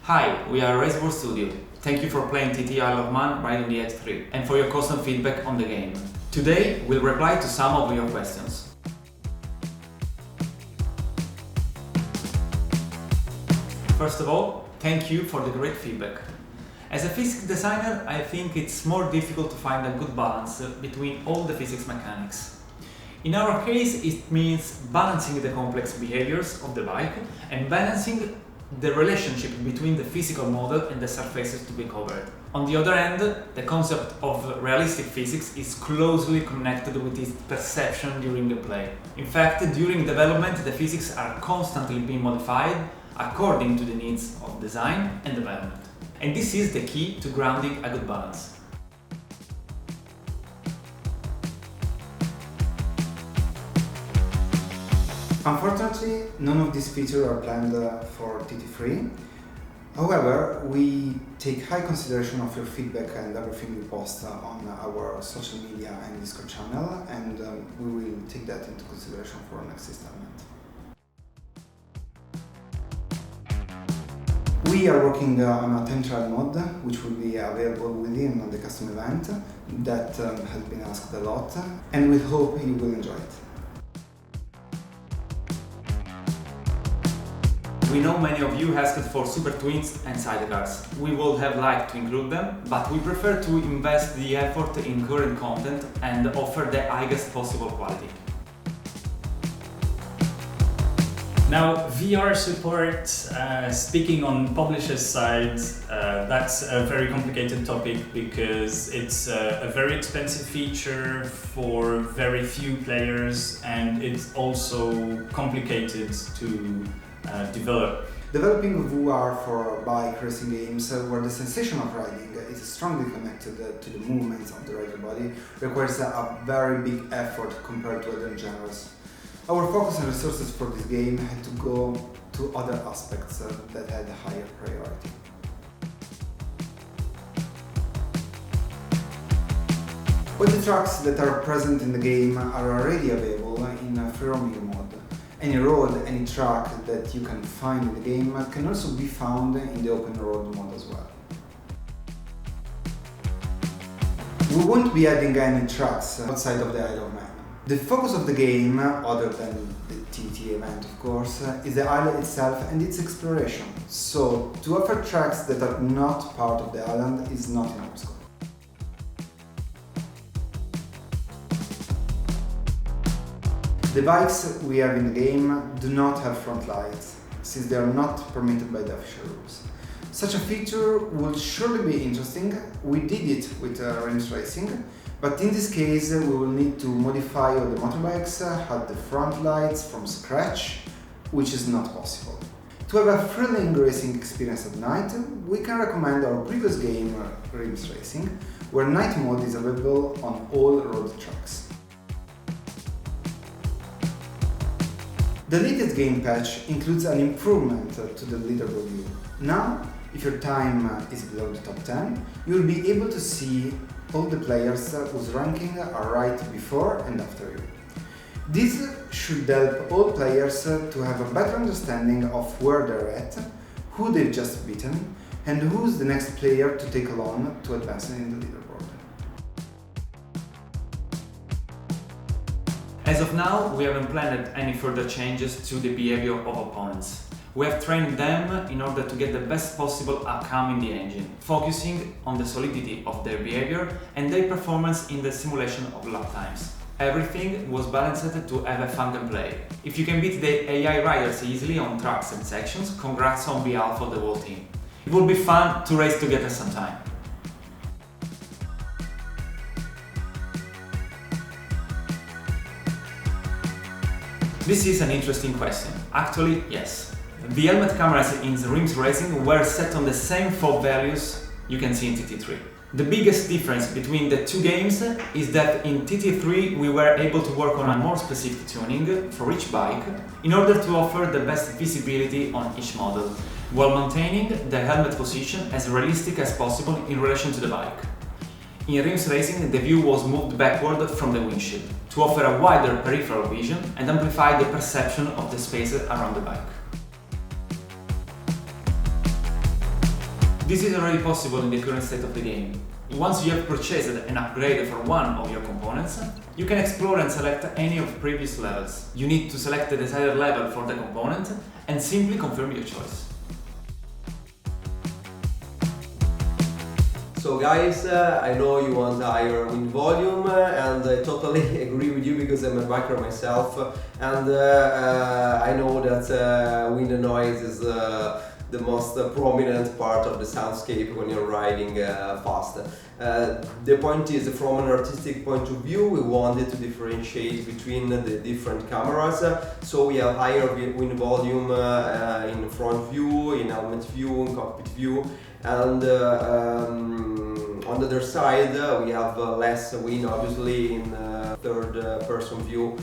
Hi, we are Reservoir Studio. Thank you for playing TT Isle of Man riding the X3 and for your constant feedback on the game. Today we'll reply to some of your questions. First of all, thank you for the great feedback. As a physics designer, I think it's more difficult to find a good balance between all the physics mechanics. In our case, it means balancing the complex behaviors of the bike and balancing the relationship between the physical model and the surfaces to be covered. On the other hand, the concept of realistic physics is closely connected with its perception during the play. In fact, during development, the physics are constantly being modified according to the needs of design and development. And this is the key to grounding a good balance. Unfortunately, none of these features are planned for TT3. However, we take high consideration of your feedback and everything we post on our social media and Discord channel, and we will take that into consideration for our next installment. We are working on a time trial mode, which will be available within the custom event. That has been asked a lot, and we hope you will enjoy it. We know many of you asked for Super Twins and sidecars. We would have liked to include them, but we prefer to invest the effort in current content and offer the highest possible quality. Now, VR support, speaking on publisher's side, that's a very complicated topic because it's a very expensive feature for very few players, and it's also complicated to develop. Developing VR for bike racing games where the sensation of riding is strongly connected to the movements of the rider body requires a very big effort compared to other genres. Our focus and resources for this game had to go to other aspects that had a higher priority. All the tracks that are present in the game are already available in free roaming mode. Any road, any track that you can find in the game can also be found in the open road mode as well. We won't be adding any tracks outside of the Isle of Man. The focus of the game, other than the TT event of course, is the island itself and its exploration. So to offer tracks that are not part of the island is not in our scope. The bikes we have in the game do not have front lights, since they are not permitted by the official rules. Such a feature would surely be interesting. We did it with Reims Racing, but in this case we will need to modify all the motorbikes, add the front lights from scratch, which is not possible. To have a thrilling racing experience at night, we can recommend our previous game, Reims Racing, where night mode is available on all road tracks. The latest game patch includes an improvement to the leaderboard view. Now, if your time is below the top 10, you will be able to see all the players whose ranking are right before and after you. This should help all players to have a better understanding of where they're at, who they've just beaten, and who's the next player to take along to advance in the leaderboard. As of now, we haven't planned any further changes to the behavior of opponents. We have trained them in order to get the best possible outcome in the engine, focusing on the solidity of their behavior and their performance in the simulation of lap times. Everything was balanced to have a fun gameplay. If you can beat the AI riders easily on tracks and sections, congrats on behalf of the whole team. It would be fun to race together sometime. This is an interesting question. Actually, yes. The helmet cameras in Reims Racing were set on the same fault values you can see in TT3. The biggest difference between the two games is that in TT3 we were able to work on a more specific tuning for each bike in order to offer the best visibility on each model, while maintaining the helmet position as realistic as possible in relation to the bike. In Reims Racing, the view was moved backward from the windshield to offer a wider peripheral vision and amplify the perception of the space around the bike. This is already possible in the current state of the game. Once you have purchased an upgrade for one of your components, you can explore and select any of the previous levels. You need to select the desired level for the component and simply confirm your choice. So guys, I know you want higher wind volume and I totally agree with you because I'm a biker myself, and I know that wind noise is the most prominent part of the soundscape when you're riding fast. The point is, from an artistic point of view, we wanted to differentiate between the different cameras. So we have higher wind volume in front view, in helmet view, in cockpit view, and on the other side we have less wind, obviously, in third person view,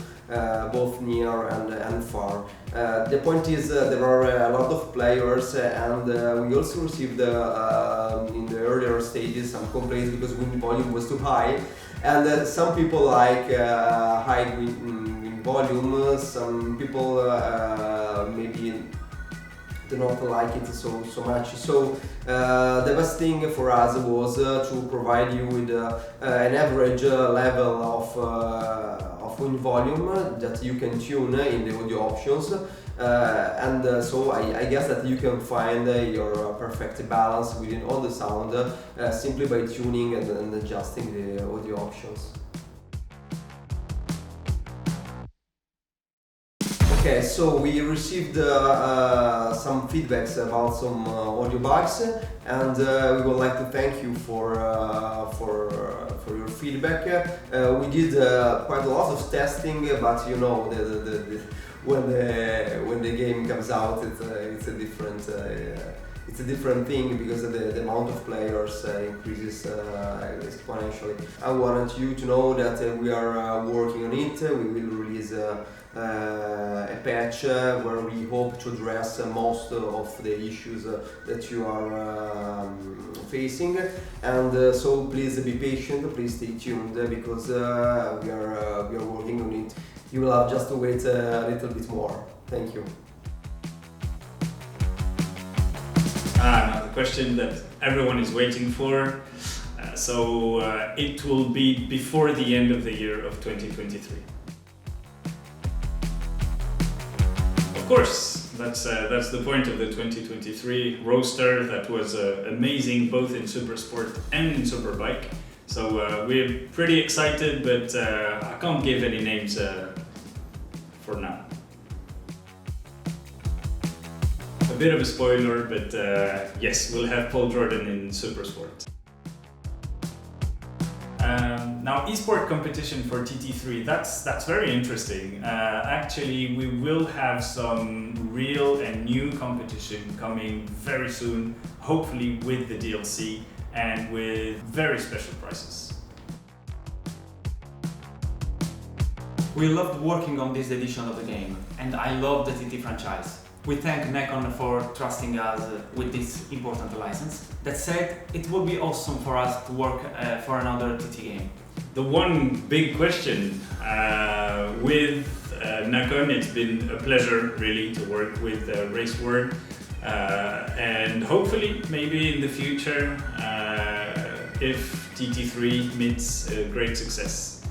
both near and far. The point is, there are a lot of players, and we also received in the earlier stages some complaints because wind volume was too high, and some people like high wind volume, some people maybe do not like it so much. So the best thing for us was to provide you with an average level of wind volume that you can tune in the audio options, and so I guess that you can find your perfect balance within all the sound simply by tuning and adjusting the audio options. Okay, so we received some feedbacks about some audio bugs, and we would like to thank you for your feedback. We did quite a lot of testing, but you know, when the game comes out, it's a different thing because the amount of players increases exponentially. I wanted you to know that we are working on it. We will release a patch where we hope to address most of the issues that you are facing, and so please be patient, please stay tuned, because we are working on it. You will have just to wait a little bit more. Thank you. Now the question that everyone is waiting for. So it will be before the end of the year of 2023. Of course, that's the point of the 2023 Roadster. That was amazing, both in Supersport and in Superbike. So we're pretty excited, but I can't give any names for now. A bit of a spoiler, but yes, we'll have Paul Jordan in Supersport. Now, esport competition for TT3, that's very interesting. Actually, we will have some real and new competition coming very soon, hopefully with the DLC and with very special prizes. We loved working on this edition of the game, and I love the TT franchise. We thank Nikon for trusting us with this important license. That said, it would be awesome for us to work for another TT game. The one big question with Nikon, it's been a pleasure really to work with RaceWord, and hopefully maybe in the future if TT3 meets great success.